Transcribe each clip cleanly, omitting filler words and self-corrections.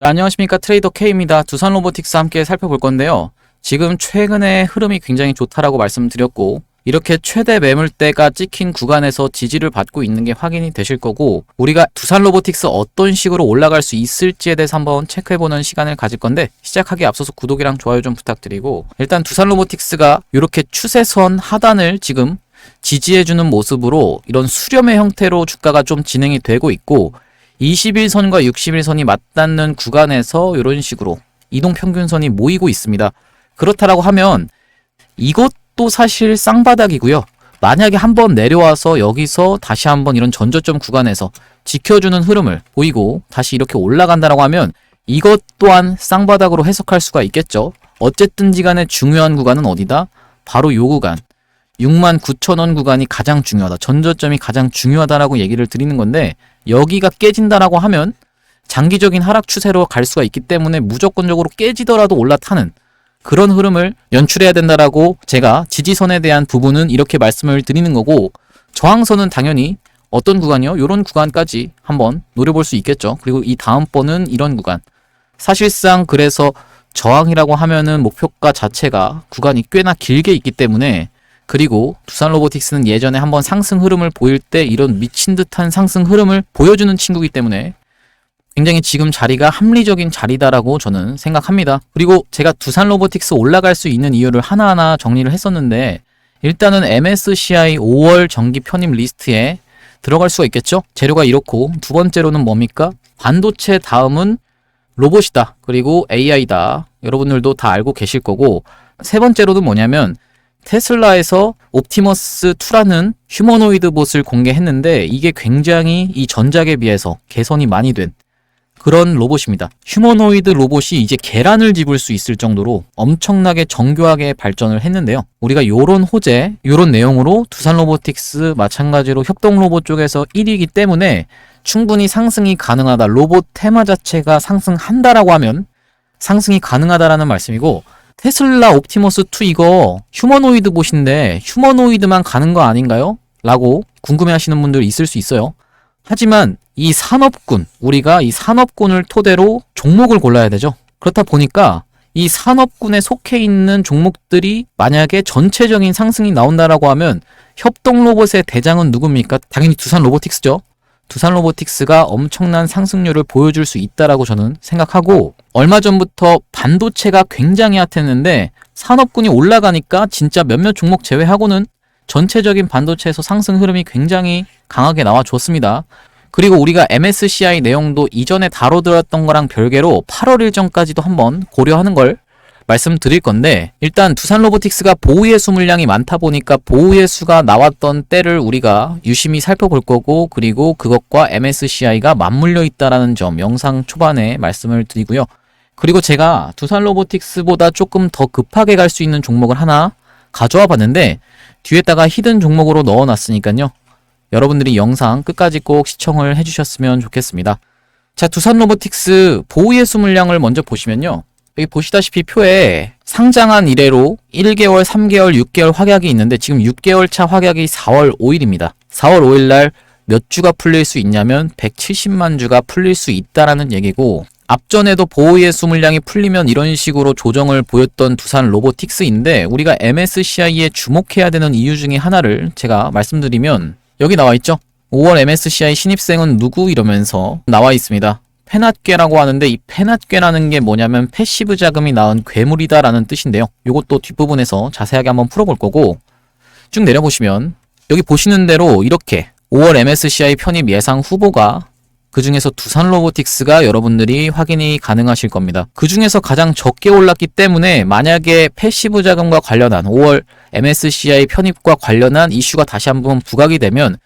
안녕하십니까, 트레이더 K입니다. 두산로보틱스 함께 살펴볼 건데요. 지금 최근에 흐름이 굉장히 좋다라고 말씀드렸고, 이렇게 최대 매물대가 찍힌 구간에서 지지를 받고 있는 게 확인이 되실 거고, 우리가 두산로보틱스 어떤 식으로 올라갈 수 있을지에 대해서 한번 체크해보는 시간을 가질 건데, 시작하기에 앞서서 구독이랑 좋아요 좀 부탁드리고, 일단 두산로보틱스가 이렇게 추세선 하단을 지금 지지해주는 모습으로 이런 수렴의 형태로 주가가 좀 진행이 되고 있고, 21선과 60일선이 맞닿는 구간에서 이런 식으로 이동평균선이 모이고 있습니다. 그렇다라고 하면 이것도 사실 쌍바닥이고요. 만약에 한번 내려와서 여기서 다시 한번 이런 전저점 구간에서 지켜주는 흐름을 보이고 다시 이렇게 올라간다라고 하면 이것 또한 쌍바닥으로 해석할 수가 있겠죠. 어쨌든지 간에 중요한 구간은 어디다? 바로 요 구간. 69,000원 구간이 가장 중요하다. 전저점이 가장 중요하다라고 얘기를 드리는 건데, 여기가 깨진다라고 하면 장기적인 하락 추세로 갈 수가 있기 때문에 무조건적으로 깨지더라도 올라타는 그런 흐름을 연출해야 된다라고 제가 지지선에 대한 부분은 이렇게 말씀을 드리는 거고, 저항선은 당연히 어떤 구간이요? 이런 구간까지 한번 노려볼 수 있겠죠. 그리고 이 다음번은 이런 구간. 사실상 그래서 저항이라고 하면은 목표가 자체가 구간이 꽤나 길게 있기 때문에, 그리고 두산로보틱스는 예전에 한번 상승 흐름을 보일 때 이런 미친 듯한 상승 흐름을 보여주는 친구이기 때문에 굉장히 지금 자리가 합리적인 자리다라고 저는 생각합니다. 그리고 제가 두산로보틱스 올라갈 수 있는 이유를 하나하나 정리를 했었는데, 일단은 MSCI 5월 정기 편입 리스트에 들어갈 수가 있겠죠. 재료가 이렇고, 두 번째로는 뭡니까? 반도체 다음은 로봇이다. 그리고 AI다. 여러분들도 다 알고 계실 거고, 세 번째로는 뭐냐면 테슬라에서 옵티머스2라는 휴머노이드 봇을 공개했는데, 이게 굉장히 이 전작에 비해서 개선이 많이 된 그런 로봇입니다. 휴머노이드 로봇이 이제 계란을 집을 수 있을 정도로 엄청나게 정교하게 발전을 했는데요. 우리가 요런 호재, 요런 내용으로 두산로보틱스 마찬가지로 협동로봇 쪽에서 1위이기 때문에 충분히 상승이 가능하다. 로봇 테마 자체가 상승한다라고 하면 상승이 가능하다라는 말씀이고, 테슬라 옵티머스2 이거 휴머노이드 봇인데 휴머노이드만 가는 거 아닌가요? 라고 궁금해 하시는 분들 있을 수 있어요. 하지만 이 산업군, 우리가 이 산업군을 토대로 종목을 골라야 되죠. 그렇다 보니까 이 산업군에 속해 있는 종목들이 만약에 전체적인 상승이 나온다라고 하면 협동로봇의 대장은 누굽니까? 당연히 두산로보틱스죠. 두산로보틱스가 엄청난 상승률을 보여줄 수 있다라고 저는 생각하고, 얼마 전부터 반도체가 굉장히 핫했는데 산업군이 올라가니까 진짜 몇몇 종목 제외하고는 전체적인 반도체에서 상승 흐름이 굉장히 강하게 나와줬습니다. 그리고 우리가 MSCI 내용도 이전에 다뤄드렸던 거랑 별개로 8월 일정까지도 한번 고려하는 걸 말씀드릴 건데, 일단 두산로보틱스가 보우예수 물량이 많다 보니까 보우예수가 나왔던 때를 우리가 유심히 살펴볼 거고, 그리고 그것과 MSCI가 맞물려 있다라는 점 영상 초반에 말씀을 드리고요. 그리고 제가 두산로보틱스보다 조금 더 급하게 갈 수 있는 종목을 하나 가져와 봤는데, 뒤에다가 히든 종목으로 넣어놨으니까요. 여러분들이 영상 끝까지 꼭 시청을 해주셨으면 좋겠습니다. 자, 두산로보틱스 보우예수 물량을 먼저 보시면요. 여기 보시다시피 표에 상장한 이래로 1개월, 3개월, 6개월 확약이 있는데, 지금 6개월 차 확약이 4월 5일입니다. 4월 5일 날 몇 주가 풀릴 수 있냐면 170만 주가 풀릴 수 있다라는 얘기고, 앞전에도 보호예수 물량이 풀리면 이런 식으로 조정을 보였던 두산로보틱스인데, 우리가 MSCI에 주목해야 되는 이유 중에 하나를 제가 말씀드리면, 여기 나와 있죠. 5월 MSCI 신입생은 누구? 이러면서 나와 있습니다. 페낫괴라고 하는데, 이 페낫괴라는 게 뭐냐면 패시브 자금이 낳은 괴물이다 라는 뜻인데요. 요것도 뒷부분에서 자세하게 한번 풀어볼 거고, 쭉 내려보시면 여기 보시는 대로 이렇게 5월 MSCI 편입 예상 후보가, 그 중에서 두산로보틱스가 여러분들이 확인이 가능하실 겁니다. 그 중에서 가장 적게 올랐기 때문에 만약에 패시브 자금과 관련한 5월 MSCI 편입과 관련한 이슈가 다시 한번 부각이 되면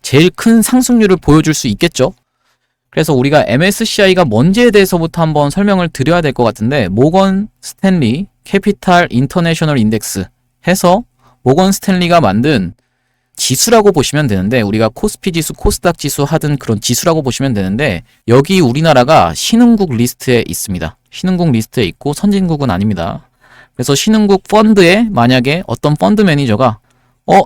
제일 큰 상승률을 보여줄 수 있겠죠. 그래서 우리가 MSCI가 뭔지에 대해서부터 한번 설명을 드려야 될 것 같은데, 모건 스탠리 캐피탈 인터내셔널 인덱스 해서 모건 스탠리가 만든 지수라고 보시면 되는데, 우리가 코스피 지수, 코스닥 지수 하든 그런 지수라고 보시면 되는데, 여기 우리나라가 신흥국 리스트에 있습니다. 신흥국 리스트에 있고 선진국은 아닙니다. 그래서 신흥국 펀드에 만약에 어떤 펀드 매니저가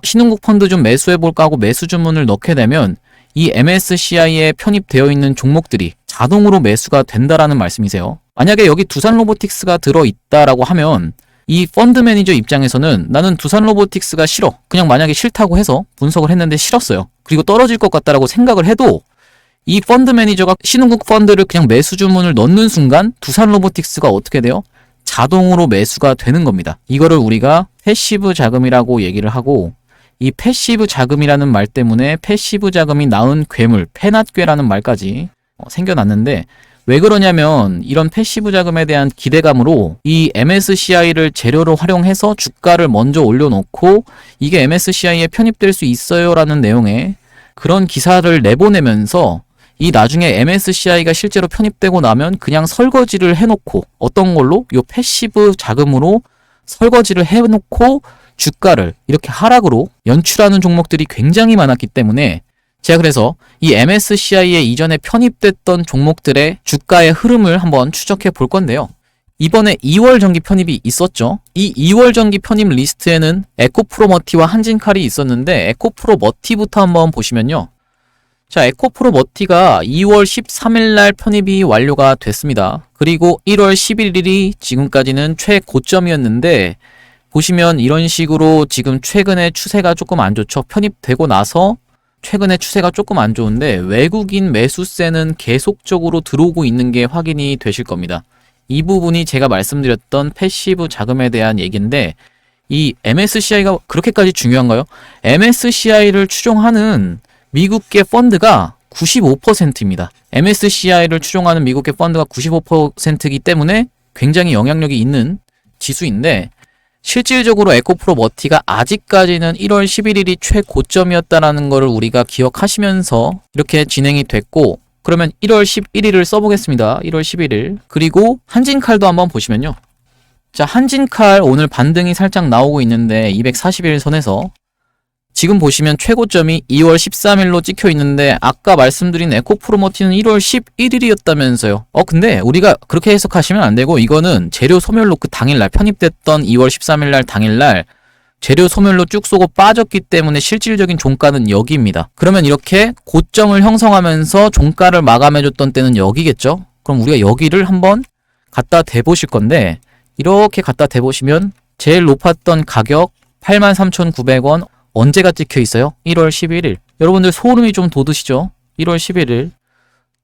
신흥국 펀드 좀 매수해볼까 하고 매수 주문을 넣게 되면 이 MSCI에 편입되어 있는 종목들이 자동으로 매수가 된다라는 말씀이세요. 만약에 여기 두산로보틱스가 들어있다라고 하면 이 펀드 매니저 입장에서는 나는 두산로보틱스가 싫어. 그냥 만약에 싫다고 해서 분석을 했는데 싫었어요. 그리고 떨어질 것 같다라고 생각을 해도 이 펀드 매니저가 신흥국 펀드를 그냥 매수 주문을 넣는 순간 두산로보틱스가 어떻게 돼요? 자동으로 매수가 되는 겁니다. 이거를 우리가 패시브 자금이라고 얘기를 하고, 이 패시브 자금이라는 말 때문에 패시브 자금이 낳은 괴물, 패낫괴라는 말까지 생겨났는데, 왜 그러냐면 이런 패시브 자금에 대한 기대감으로 이 MSCI를 재료로 활용해서 주가를 먼저 올려놓고 이게 MSCI에 편입될 수 있어요 라는 내용의 그런 기사를 내보내면서 이 나중에 MSCI가 실제로 편입되고 나면 그냥 설거지를 해놓고 어떤 걸로? 요 패시브 자금으로 설거지를 해놓고 주가를 이렇게 하락으로 연출하는 종목들이 굉장히 많았기 때문에 제가 그래서 이 MSCI에 이전에 편입됐던 종목들의 주가의 흐름을 한번 추적해 볼 건데요. 이번에 2월 정기 편입이 있었죠. 이 2월 정기 편입 리스트에는 에코프로머티와 한진칼이 있었는데 에코프로머티부터 한번 보시면요. 자, 에코프로머티가 2월 13일 날 편입이 완료가 됐습니다. 그리고 1월 11일이 지금까지는 최고점이었는데 보시면 이런 식으로 지금 최근에 추세가 조금 안 좋죠. 편입되고 나서 최근에 추세가 조금 안 좋은데 외국인 매수세는 계속적으로 들어오고 있는 게 확인이 되실 겁니다. 이 부분이 제가 말씀드렸던 패시브 자금에 대한 얘기인데 이 MSCI가 그렇게까지 중요한가요? MSCI를 추종하는 미국계 펀드가 95%입니다. MSCI를 추종하는 미국계 펀드가 95%이기 때문에 굉장히 영향력이 있는 지수인데 실질적으로 에코프로머티가 아직까지는 1월 11일이 최고점이었다는 것을 우리가 기억하시면서 이렇게 진행이 됐고, 그러면 1월 11일을 써보겠습니다. 1월 11일. 그리고 한진칼도 한번 보시면요. 자, 한진칼 오늘 반등이 살짝 나오고 있는데 241선에서 지금 보시면 최고점이 2월 13일로 찍혀 있는데 아까 말씀드린 에코프로머티는 1월 11일이었다면서요. 근데 우리가 그렇게 해석하시면 안 되고 이거는 재료 소멸로 그 당일날 편입됐던 2월 13일날 당일날 재료 소멸로 쭉 쏘고 빠졌기 때문에 실질적인 종가는 여기입니다. 그러면 이렇게 고점을 형성하면서 종가를 마감해줬던 때는 여기겠죠? 그럼 우리가 여기를 한번 갖다 대보실 건데 이렇게 갖다 대보시면 제일 높았던 가격 83,900원 언제가 찍혀 있어요? 1월 11일. 여러분들 소름이 좀 돋으시죠? 1월 11일.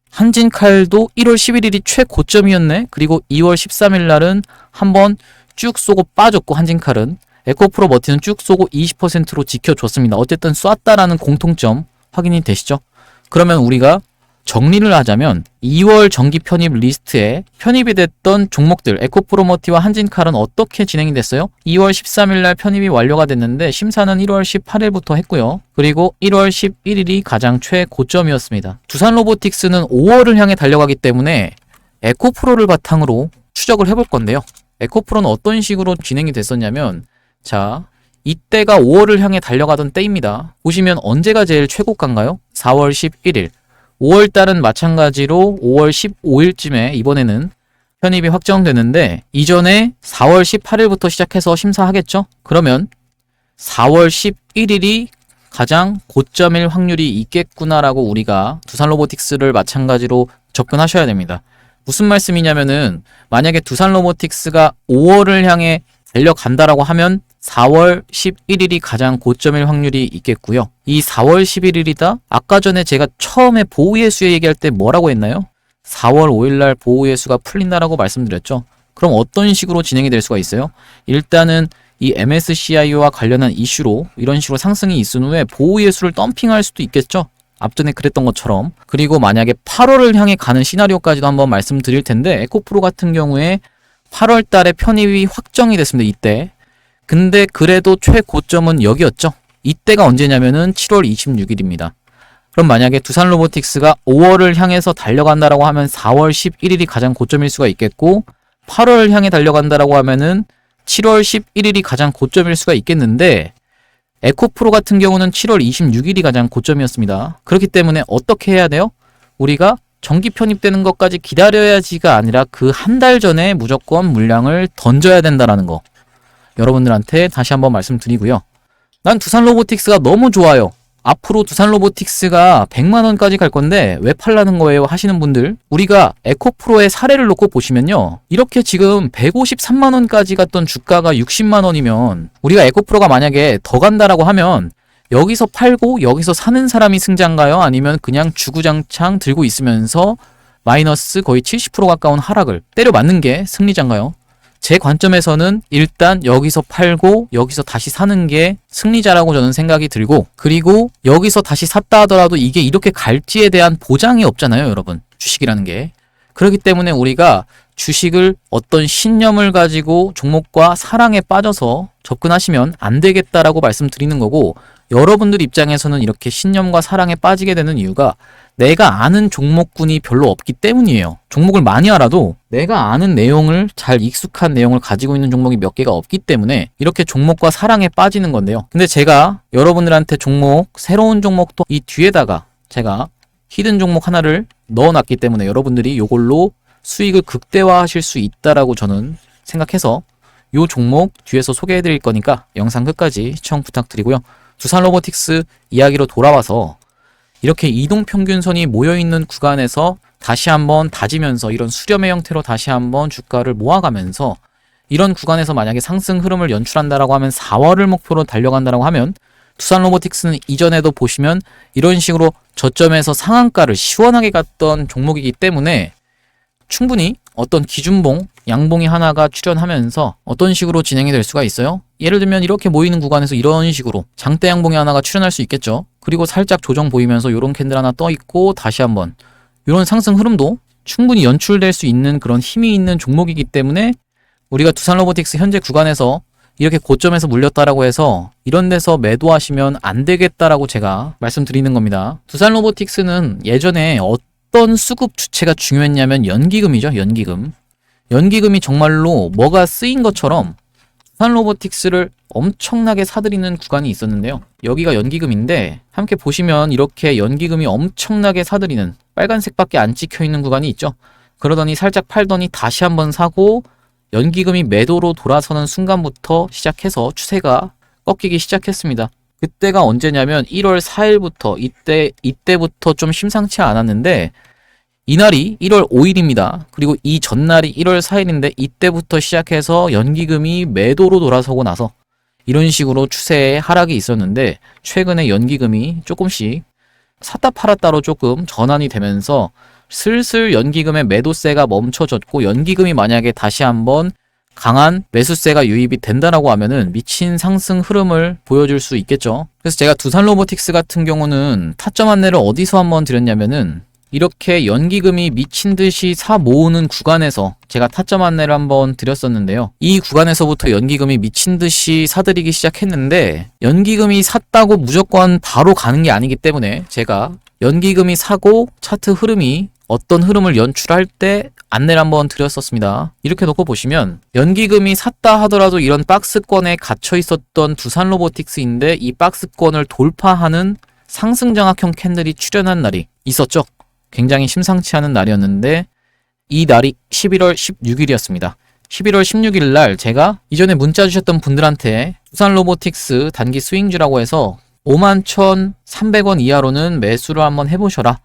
한진칼도 1월 11일이 최고점이었네? 그리고 2월 13일 날은 한번 쭉 쏘고 빠졌고, 한진칼은. 에코프로머티는 쭉 쏘고 20%로 지켜줬습니다. 어쨌든 쐈다라는 공통점 확인이 되시죠? 그러면 우리가 정리를 하자면 2월 정기 편입 리스트에 편입이 됐던 종목들 에코프로머티와 한진칼은 어떻게 진행이 됐어요? 2월 13일 날 편입이 완료가 됐는데 심사는 1월 18일부터 했고요. 그리고 1월 11일이 가장 최고점이었습니다. 두산로보틱스는 5월을 향해 달려가기 때문에 에코프로를 바탕으로 추적을 해볼 건데요. 에코프로는 어떤 식으로 진행이 됐었냐면 자, 이때가 5월을 향해 달려가던 때입니다. 보시면 언제가 제일 최고가인가요? 4월 11일. 5월달은 마찬가지로 5월 15일쯤에 이번에는 편입이 확정되는데 이전에 4월 18일부터 시작해서 심사하겠죠? 그러면 4월 11일이 가장 고점일 확률이 있겠구나라고 우리가 두산로보틱스를 마찬가지로 접근하셔야 됩니다. 무슨 말씀이냐면은 만약에 두산로보틱스가 5월을 향해 달려간다라고 하면 4월 11일이 가장 고점일 확률이 있겠고요. 이 4월 11일이다? 아까 전에 제가 처음에 보우예수 얘기할 때 뭐라고 했나요? 4월 5일날 보우예수가 풀린다라고 말씀드렸죠. 그럼 어떤 식으로 진행이 될 수가 있어요? 일단은 이 MSCI와 관련한 이슈로 이런 식으로 상승이 있은 후에 보우예수를 덤핑할 수도 있겠죠. 앞전에 그랬던 것처럼. 그리고 만약에 8월을 향해 가는 시나리오까지도 한번 말씀드릴 텐데 에코프로 같은 경우에 8월 달에 편입이 확정이 됐습니다. 이때. 근데 그래도 최고점은 여기였죠. 이때가 언제냐면은 7월 26일입니다. 그럼 만약에 두산로보틱스가 5월을 향해서 달려간다라고 하면 4월 11일이 가장 고점일 수가 있겠고 8월을 향해 달려간다라고 하면은 7월 11일이 가장 고점일 수가 있겠는데 에코프로 같은 경우는 7월 26일이 가장 고점이었습니다. 그렇기 때문에 어떻게 해야 돼요? 우리가 정기 편입되는 것까지 기다려야지가 아니라 그 한 달 전에 무조건 물량을 던져야 된다라는 거. 여러분들한테 다시 한번 말씀드리고요. 난 두산로보틱스가 너무 좋아요. 앞으로 두산로보틱스가 100만원까지 갈 건데 왜 팔라는 거예요 하시는 분들, 우리가 에코프로의 사례를 놓고 보시면요, 이렇게 지금 153만원까지 갔던 주가가 60만원이면 우리가 에코프로가 만약에 더 간다라고 하면 여기서 팔고 여기서 사는 사람이 승자인가요? 아니면 그냥 주구장창 들고 있으면서 마이너스 거의 70% 가까운 하락을 때려 맞는 게 승리자인가요? 제 관점에서는 일단 여기서 팔고 여기서 다시 사는 게 승리자라고 저는 생각이 들고, 그리고 여기서 다시 샀다 하더라도 이게 이렇게 갈지에 대한 보장이 없잖아요, 여러분. 주식이라는 게. 그렇기 때문에 우리가 주식을 어떤 신념을 가지고 종목과 사랑에 빠져서 접근하시면 안 되겠다라고 말씀드리는 거고, 여러분들 입장에서는 이렇게 신념과 사랑에 빠지게 되는 이유가 내가 아는 종목군이 별로 없기 때문이에요. 종목을 많이 알아도 내가 아는 내용을, 잘 익숙한 내용을 가지고 있는 종목이 몇 개가 없기 때문에 이렇게 종목과 사랑에 빠지는 건데요. 근데 제가 여러분들한테 종목, 새로운 종목도 이 뒤에다가 제가 히든 종목 하나를 넣어놨기 때문에 여러분들이 이걸로 수익을 극대화하실 수 있다라고 저는 생각해서 이 종목 뒤에서 소개해드릴 거니까 영상 끝까지 시청 부탁드리고요. 두산로보틱스 이야기로 돌아와서 이렇게 이동평균선이 모여있는 구간에서 다시 한번 다지면서 이런 수렴의 형태로 다시 한번 주가를 모아가면서 이런 구간에서 만약에 상승 흐름을 연출한다라고 하면 4월을 목표로 달려간다라고 하면 두산로보틱스는 이전에도 보시면 이런 식으로 저점에서 상한가를 시원하게 갔던 종목이기 때문에 충분히 어떤 기준봉, 양봉이 하나가 출현하면서 어떤 식으로 진행이 될 수가 있어요? 예를 들면 이렇게 모이는 구간에서 이런 식으로 장대 양봉이 하나가 출현할 수 있겠죠. 그리고 살짝 조정 보이면서 이런 캔들 하나 떠 있고 다시 한번 이런 상승 흐름도 충분히 연출될 수 있는 그런 힘이 있는 종목이기 때문에 우리가 두산로보틱스 현재 구간에서 이렇게 고점에서 물렸다라고 해서 이런 데서 매도하시면 안 되겠다라고 제가 말씀드리는 겁니다. 두산로보틱스는 예전에 어떤 수급 주체가 중요했냐면 연기금이죠. 연기금이 정말로 뭐가 쓰인 것처럼 두산로보틱스를 엄청나게 사들이는 구간이 있었는데요. 여기가 연기금인데 함께 보시면 이렇게 연기금이 엄청나게 사들이는 빨간색밖에 안 찍혀 있는 구간이 있죠. 그러더니 살짝 팔더니 다시 한번 사고 연기금이 매도로 돌아서는 순간부터 시작해서 추세가 꺾이기 시작했습니다. 그때가 언제냐면 1월 4일부터 이때부터 좀 심상치 않았는데 이날이 1월 5일입니다. 그리고 이 전날이 1월 4일인데 이때부터 시작해서 연기금이 매도로 돌아서고 나서 이런 식으로 추세의 하락이 있었는데 최근에 연기금이 조금씩 샀다 팔았다로 조금 전환이 되면서 슬슬 연기금의 매도세가 멈춰졌고 연기금이 만약에 다시 한번 강한 매수세가 유입이 된다라고 하면은 미친 상승 흐름을 보여줄 수 있겠죠. 그래서 제가 두산로보틱스 같은 경우는 타점 안내를 어디서 한번 드렸냐면은 이렇게 연기금이 미친 듯이 사 모으는 구간에서 제가 타점 안내를 한번 드렸었는데요. 이 구간에서부터 연기금이 미친 듯이 사들이기 시작했는데 연기금이 샀다고 무조건 바로 가는 게 아니기 때문에 제가 연기금이 사고 차트 흐름이 어떤 흐름을 연출할 때 안내를 한번 드렸었습니다. 이렇게 놓고 보시면 연기금이 샀다 하더라도 이런 박스권에 갇혀 있었던 두산로보틱스인데 이 박스권을 돌파하는 상승장악형 캔들이 출현한 날이 있었죠. 굉장히 심상치 않은 날이었는데 이 날이 11월 16일이었습니다. 11월 16일 날 제가 이전에 문자 주셨던 분들한테 두산로보틱스 단기 스윙주라고 해서 51,300원 이하로는 매수를 한번 해보셔라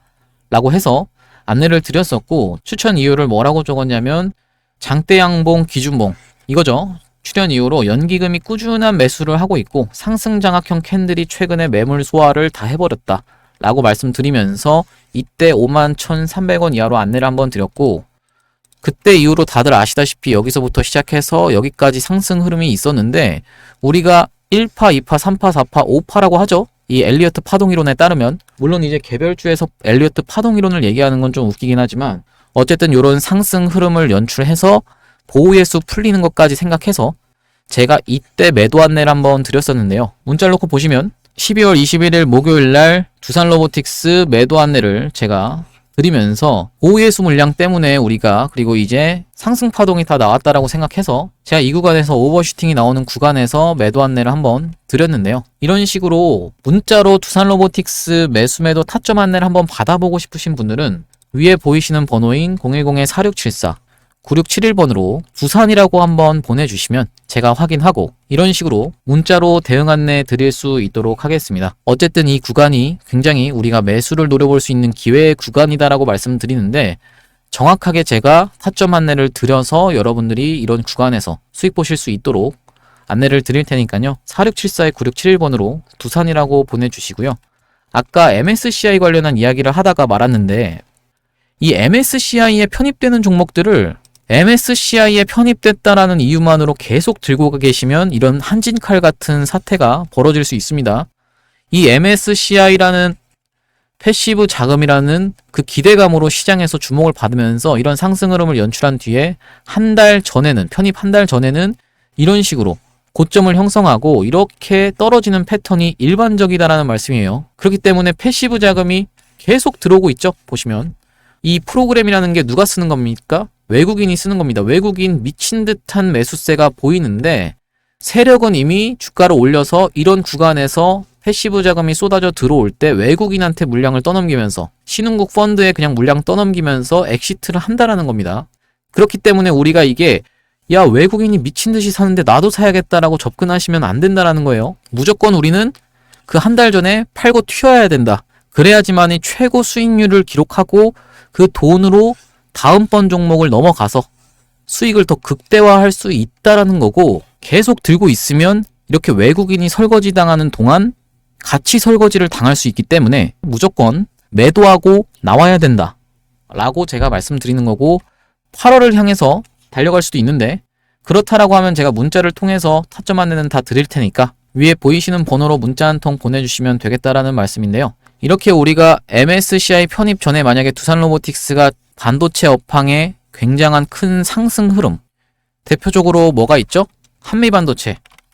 라고 해서 안내를 드렸었고 추천 이유를 뭐라고 적었냐면 장대 양봉 기준봉 이거죠. 출현 이후로 연기금이 꾸준한 매수를 하고 있고 상승장악형 캔들이 최근에 매물 소화를 다 해버렸다 라고 말씀드리면서 이때 51,300원 이하로 안내를 한번 드렸고 그때 이후로 다들 아시다시피 여기서부터 시작해서 여기까지 상승 흐름이 있었는데 우리가 1파, 2파, 3파, 4파, 5파라고 하죠. 이 엘리어트 파동이론에 따르면 물론 이제 개별주에서 엘리어트 파동이론을 얘기하는 건 좀 웃기긴 하지만 어쨌든 이런 상승 흐름을 연출해서 보호의 수 풀리는 것까지 생각해서 제가 이때 매도 안내를 한번 드렸었는데요. 문자를 놓고 보시면 12월 21일 목요일 날 두산로보틱스 매도 안내를 제가 드리면서 보호의 수 물량 때문에 우리가 그리고 이제 상승 파동이 다 나왔다라고 생각해서 제가 이 구간에서 오버슈팅이 나오는 구간에서 매도 안내를 한번 드렸는데요. 이런 식으로 문자로 두산로보틱스 매수 매도 타점 안내를 한번 받아보고 싶으신 분들은 위에 보이시는 번호인 010-4674 9671번으로 두산이라고 한번 보내주시면 제가 확인하고 이런 식으로 문자로 대응 안내 드릴 수 있도록 하겠습니다. 어쨌든 이 구간이 굉장히 우리가 매수를 노려볼 수 있는 기회의 구간이다라고 말씀드리는데 정확하게 제가 타점 안내를 드려서 여러분들이 이런 구간에서 수익 보실 수 있도록 안내를 드릴 테니까요. 4674-9671번으로 두산이라고 보내주시고요. 아까 MSCI 관련한 이야기를 하다가 말았는데 이 MSCI에 편입되는 종목들을 MSCI에 편입됐다라는 이유만으로 계속 들고 계시면 이런 한진칼 같은 사태가 벌어질 수 있습니다. 이 MSCI라는 패시브 자금이라는 그 기대감으로 시장에서 주목을 받으면서 이런 상승 흐름을 연출한 뒤에 편입 한 달 전에는 이런 식으로 고점을 형성하고 이렇게 떨어지는 패턴이 일반적이다라는 말씀이에요. 그렇기 때문에 패시브 자금이 계속 들어오고 있죠. 보시면 이 프로그램이라는 게 누가 쓰는 겁니까? 외국인이 쓰는 겁니다. 외국인 미친 듯한 매수세가 보이는데 세력은 이미 주가를 올려서 이런 구간에서 패시브 자금이 쏟아져 들어올 때 외국인한테 물량을 떠넘기면서 신흥국 펀드에 그냥 물량 떠넘기면서 엑시트를 한다라는 겁니다. 그렇기 때문에 우리가 이게 야 외국인이 미친 듯이 사는데 나도 사야겠다라고 접근하시면 안 된다라는 거예요. 무조건 우리는 그 한 달 전에 팔고 튀어야 된다. 그래야지만이 최고 수익률을 기록하고 그 돈으로 다음번 종목을 넘어가서 수익을 더 극대화할 수 있다라는 거고 계속 들고 있으면 이렇게 외국인이 설거지 당하는 동안 같이 설거지를 당할 수 있기 때문에 무조건 매도하고 나와야 된다 라고 제가 말씀드리는 거고 8월을 향해서 달려갈 수도 있는데 그렇다라고 하면 제가 문자를 통해서 타점 안내는 다 드릴 테니까 위에 보이시는 번호로 문자 한 통 보내주시면 되겠다라는 말씀인데요. 이렇게 우리가 MSCI 편입 전에 만약에 두산로보틱스가 반도체 업황에 굉장한 큰 상승 흐름 대표적으로 뭐가 있죠?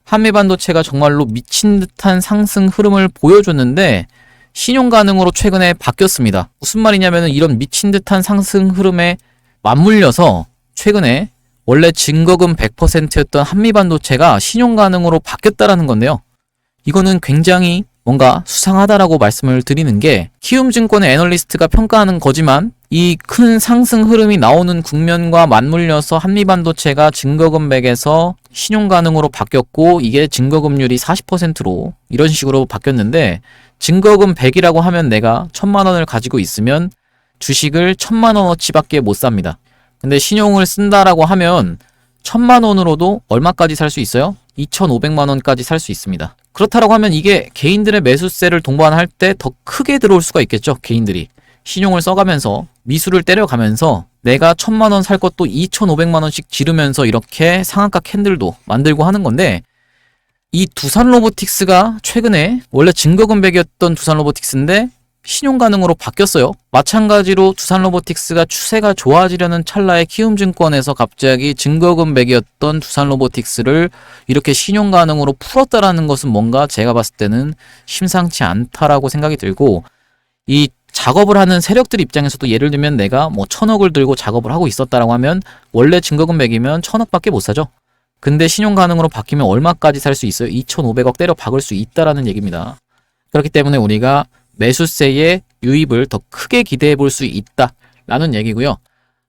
한미반도체가 정말로 미친 듯한 상승 흐름을 보여줬는데 신용 가능으로 최근에 바뀌었습니다. 무슨 말이냐면 이런 미친 듯한 상승 흐름에 맞물려서 최근에 원래 증거금 100%였던 한미반도체가 신용 가능으로 바뀌었다라는 건데요. 이거는 굉장히 뭔가 수상하다라고 말씀을 드리는 게 키움증권의 애널리스트가 평가하는 거지만 이 큰 상승 흐름이 나오는 국면과 맞물려서 한미반도체가 증거금 100에서 신용 가능으로 바뀌었고 이게 증거금률이 40%로 이런 식으로 바뀌었는데 증거금 100이라고 하면 내가 1000만 원을 가지고 있으면 주식을 1000만 원어치밖에 못 삽니다. 근데 신용을 쓴다라고 하면 1000만 원으로도 얼마까지 살 수 있어요? 2500만 원까지 살 수 있습니다. 그렇다라고 하면 이게 개인들의 매수세를 동반할 때 더 크게 들어올 수가 있겠죠. 개인들이 신용을 써가면서 미수를 때려가면서 내가 1000만 원 살 것도 2500만 원씩 지르면서 이렇게 상한가 캔들도 만들고 하는 건데 이 두산로보틱스가 최근에 원래 증거금 100이었던 두산로보틱스인데 신용 가능으로 바뀌었어요. 마찬가지로 두산로보틱스가 추세가 좋아지려는 찰나에 키움증권에서 갑자기 증거금 100이었던 두산로보틱스를 이렇게 신용 가능으로 풀었다라는 것은 뭔가 제가 봤을 때는 심상치 않다라고 생각이 들고 이 작업을 하는 세력들 입장에서도 예를 들면 내가 뭐 1000억을 들고 작업을 하고 있었다라고 하면 원래 증거금 100이면 1000억밖에 못 사죠. 근데 신용 가능으로 바뀌면 얼마까지 살 수 있어요? 2500억 때려 박을 수 있다라는 얘기입니다. 그렇기 때문에 우리가 매수세의 유입을 더 크게 기대해 볼 수 있다라는 얘기고요.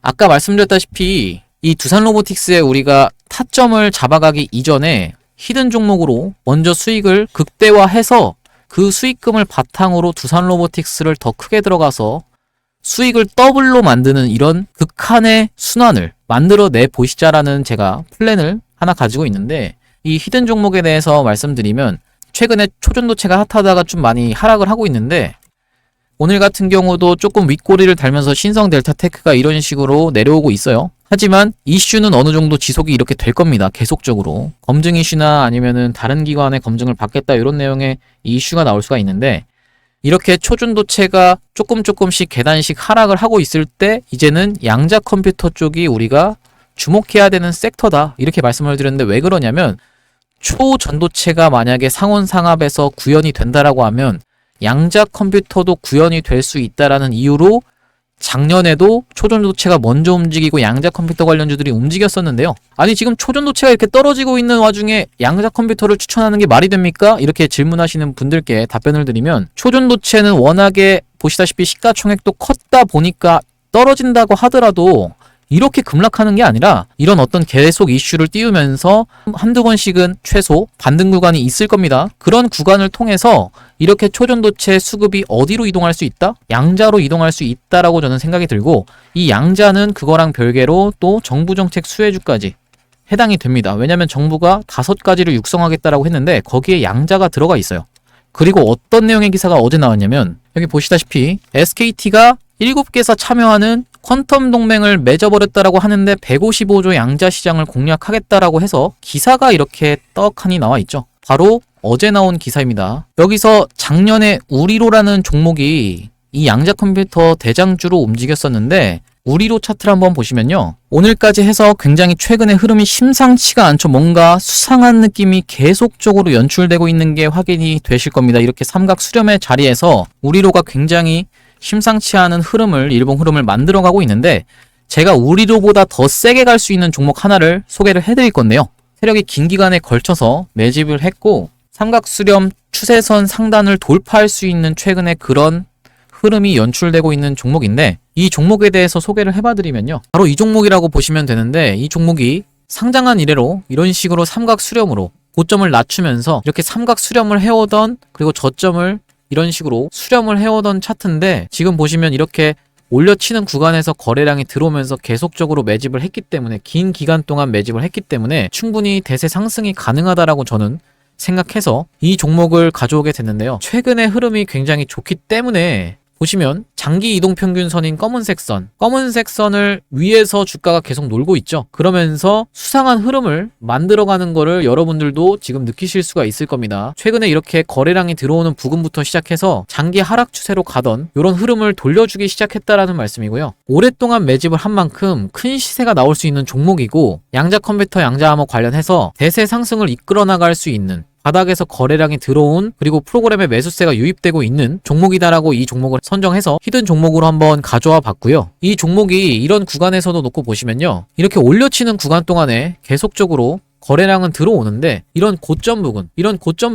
아까 말씀드렸다시피 이 두산로보틱스에 우리가 타점을 잡아가기 이전에 히든 종목으로 먼저 수익을 극대화해서 그 수익금을 바탕으로 두산로보틱스를 더 크게 들어가서 수익을 더블로 만드는 이런 극한의 순환을 만들어내 보시자라는 제가 플랜을 하나 가지고 있는데 이 히든 종목에 대해서 말씀드리면 최근에 초전도체가 핫하다가 좀 많이 하락을 하고 있는데 오늘 같은 경우도 조금 윗꼬리를 달면서 신성 델타테크가 이런 식으로 내려오고 있어요. 하지만 이슈는 어느 정도 지속이 이렇게 될 겁니다. 계속적으로 검증 이슈나 아니면은 다른 기관의 검증을 받겠다 이런 내용의 이슈가 나올 수가 있는데 이렇게 초전도체가 조금씩 계단식 하락을 하고 있을 때 이제는 양자 컴퓨터 쪽이 우리가 주목해야 되는 섹터다 이렇게 말씀을 드렸는데 왜 그러냐면 초전도체가 만약에 상온상압에서 구현이 된다라고 하면 양자 컴퓨터도 구현이 될 수 있다라는 이유로 작년에도 초전도체가 먼저 움직이고 양자 컴퓨터 관련주들이 움직였었는데요. 아니 지금 초전도체가 이렇게 떨어지고 있는 와중에 양자 컴퓨터를 추천하는 게 말이 됩니까? 이렇게 질문하시는 분들께 답변을 드리면 초전도체는 워낙에 보시다시피 시가총액도 컸다 보니까 떨어진다고 하더라도 이렇게 급락하는 게 아니라 이런 어떤 계속 이슈를 띄우면서 한두 번씩은 최소 반등 구간이 있을 겁니다. 그런 구간을 통해서 이렇게 초전도체 수급이 어디로 이동할 수 있다? 양자로 이동할 수 있다라고 저는 생각이 들고, 이 양자는 그거랑 별개로 또 정부정책 수혜주까지 해당이 됩니다. 왜냐하면 정부가 5가지를 육성하겠다라고 했는데 거기에 양자가 들어가 있어요. 그리고 어떤 내용의 기사가 어제 나왔냐면, 여기 보시다시피 SKT가 7개사 참여하는 퀀텀 동맹을 맺어버렸다라고 하는데 155조 양자 시장을 공략하겠다라고 해서 기사가 이렇게 떡하니 나와 있죠. 바로 어제 나온 기사입니다. 여기서 작년에 우리로라는 종목이 이 양자 컴퓨터 대장주로 움직였었는데, 우리로 차트를 한번 보시면요, 오늘까지 해서 굉장히 최근에 흐름이 심상치가 않죠. 뭔가 수상한 느낌이 계속적으로 연출되고 있는 게 확인이 되실 겁니다. 이렇게 삼각 수렴의 자리에서 우리로가 굉장히 심상치 않은 흐름을, 일봉 흐름을 만들어가고 있는데, 제가 우리로보다 더 세게 갈 수 있는 종목 하나를 소개를 해드릴 건데요. 세력이 긴 기간에 걸쳐서 매집을 했고 삼각 수렴 추세선 상단을 돌파할 수 있는 최근에 그런 흐름이 연출되고 있는 종목인데, 이 종목에 대해서 소개를 해봐드리면요, 바로 이 종목이라고 보시면 되는데, 이 종목이 상장한 이래로 이런 식으로 삼각 수렴으로 고점을 낮추면서 이렇게 삼각 수렴을 해오던, 그리고 저점을 이런 식으로 수렴을 해오던 차트인데, 지금 보시면 이렇게 올려치는 구간에서 거래량이 들어오면서 계속적으로 매집을 했기 때문에, 긴 기간 동안 매집을 했기 때문에 충분히 대세 상승이 가능하다라고 저는 생각해서 이 종목을 가져오게 됐는데요. 최근의 흐름이 굉장히 좋기 때문에 보시면 장기 이동평균선인 검은색 선을 위에서 주가가 계속 놀고 있죠. 그러면서 수상한 흐름을 만들어가는 거를 여러분들도 지금 느끼실 수가 있을 겁니다. 최근에 이렇게 거래량이 들어오는 부근부터 시작해서 장기 하락 추세로 가던 이런 흐름을 돌려주기 시작했다라는 말씀이고요. 오랫동안 매집을 한 만큼 큰 시세가 나올 수 있는 종목이고, 양자 컴퓨터, 양자 암호 관련해서 대세 상승을 이끌어 나갈 수 있는, 바닥에서 거래량이 들어온, 그리고 프로그램에 매수세가 유입되고 있는 종목이다라고 이 종목을 선정해서 히든 종목으로 한번 가져와 봤고요. 이 종목이 이런 구간에서도 놓고 보시면요, 이렇게 올려치는 구간 동안에 계속적으로 거래량은 들어오는데, 이런 고점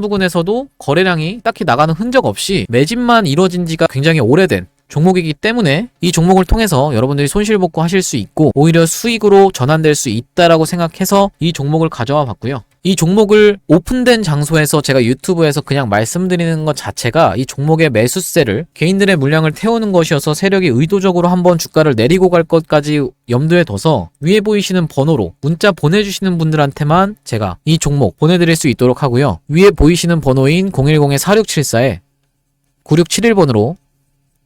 부근에서도 거래량이 딱히 나가는 흔적 없이 매집만 이루어진 지가 굉장히 오래된 종목이기 때문에 이 종목을 통해서 여러분들이 손실복구 하실 수 있고 오히려 수익으로 전환될 수 있다라고 생각해서 이 종목을 가져와 봤고요. 이 종목을 오픈된 장소에서 제가 유튜브에서 그냥 말씀드리는 것 자체가 이 종목의 매수세를, 개인들의 물량을 태우는 것이어서 세력이 의도적으로 한번 주가를 내리고 갈 것까지 염두에 둬서 위에 보이시는 번호로 문자 보내주시는 분들한테만 제가 이 종목 보내드릴 수 있도록 하고요. 위에 보이시는 번호인 010-4674-9671번으로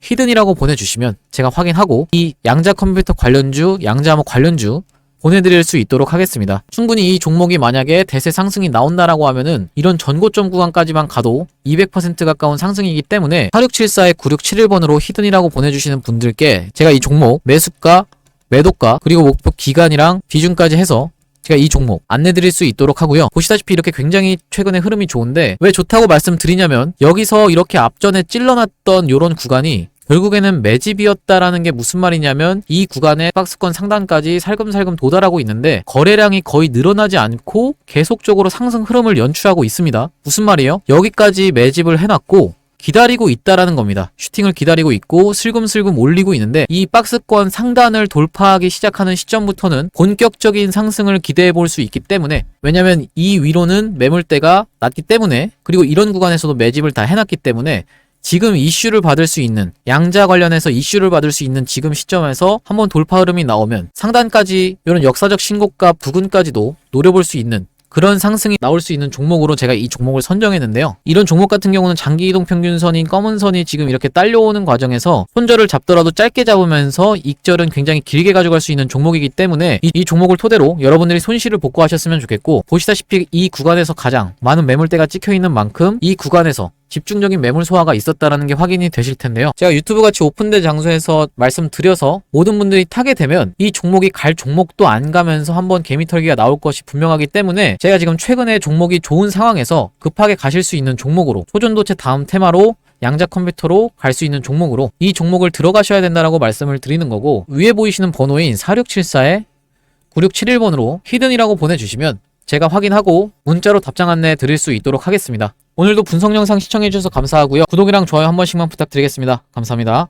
히든이라고 보내주시면 제가 확인하고 이 양자 컴퓨터 관련주, 양자암호 관련주 보내드릴 수 있도록 하겠습니다. 충분히 이 종목이 만약에 대세 상승이 나온다라고 하면은 이런 전고점 구간까지만 가도 200% 가까운 상승이기 때문에 4674-9671번으로 히든이라고 보내주시는 분들께 제가 이 종목 매수가, 매도가, 그리고 목표 기간이랑 비중까지 해서 제가 이 종목 안내드릴 수 있도록 하고요. 보시다시피 이렇게 굉장히 최근에 흐름이 좋은데, 왜 좋다고 말씀드리냐면 여기서 이렇게 앞전에 찔러놨던 요런 구간이 결국에는 매집이었다라는 게 무슨 말이냐면, 이 구간의 박스권 상단까지 살금살금 도달하고 있는데 거래량이 거의 늘어나지 않고 계속적으로 상승 흐름을 연출하고 있습니다. 무슨 말이에요? 여기까지 매집을 해놨고 기다리고 있다라는 겁니다. 슈팅을 기다리고 있고 슬금슬금 올리고 있는데, 이 박스권 상단을 돌파하기 시작하는 시점부터는 본격적인 상승을 기대해 볼 수 있기 때문에, 왜냐면 이 위로는 매물대가 낮기 때문에, 그리고 이런 구간에서도 매집을 다 해놨기 때문에 지금 이슈를 받을 수 있는, 양자 관련해서 이슈를 받을 수 있는 지금 시점에서 한번 돌파 흐름이 나오면 상단까지 이런 역사적 신고가 부근까지도 노려볼 수 있는 그런 상승이 나올 수 있는 종목으로 제가 이 종목을 선정했는데요. 이런 종목 같은 경우는 장기 이동 평균선인 검은 선이 지금 이렇게 딸려오는 과정에서 손절을 잡더라도 짧게 잡으면서 익절은 굉장히 길게 가져갈 수 있는 종목이기 때문에 이 종목을 토대로 여러분들이 손실을 복구하셨으면 좋겠고, 보시다시피 이 구간에서 가장 많은 매물대가 찍혀있는 만큼 이 구간에서 집중적인 매물 소화가 있었다라는 게 확인이 되실 텐데요. 제가 유튜브 같이 오픈된 장소에서 말씀드려서 모든 분들이 타게 되면 이 종목이 갈 종목도 안 가면서 한번 개미털기가 나올 것이 분명하기 때문에, 제가 지금 최근에 종목이 좋은 상황에서 급하게 가실 수 있는 종목으로, 초전도체 다음 테마로 양자 컴퓨터로 갈 수 있는 종목으로 이 종목을 들어가셔야 된다라고 말씀을 드리는 거고, 위에 보이시는 번호인 4674-9671번으로 히든이라고 보내주시면 제가 확인하고 문자로 답장 안내 드릴 수 있도록 하겠습니다. 오늘도 분석 영상 시청해주셔서 감사하고요. 구독이랑 좋아요 한 번씩만 부탁드리겠습니다. 감사합니다.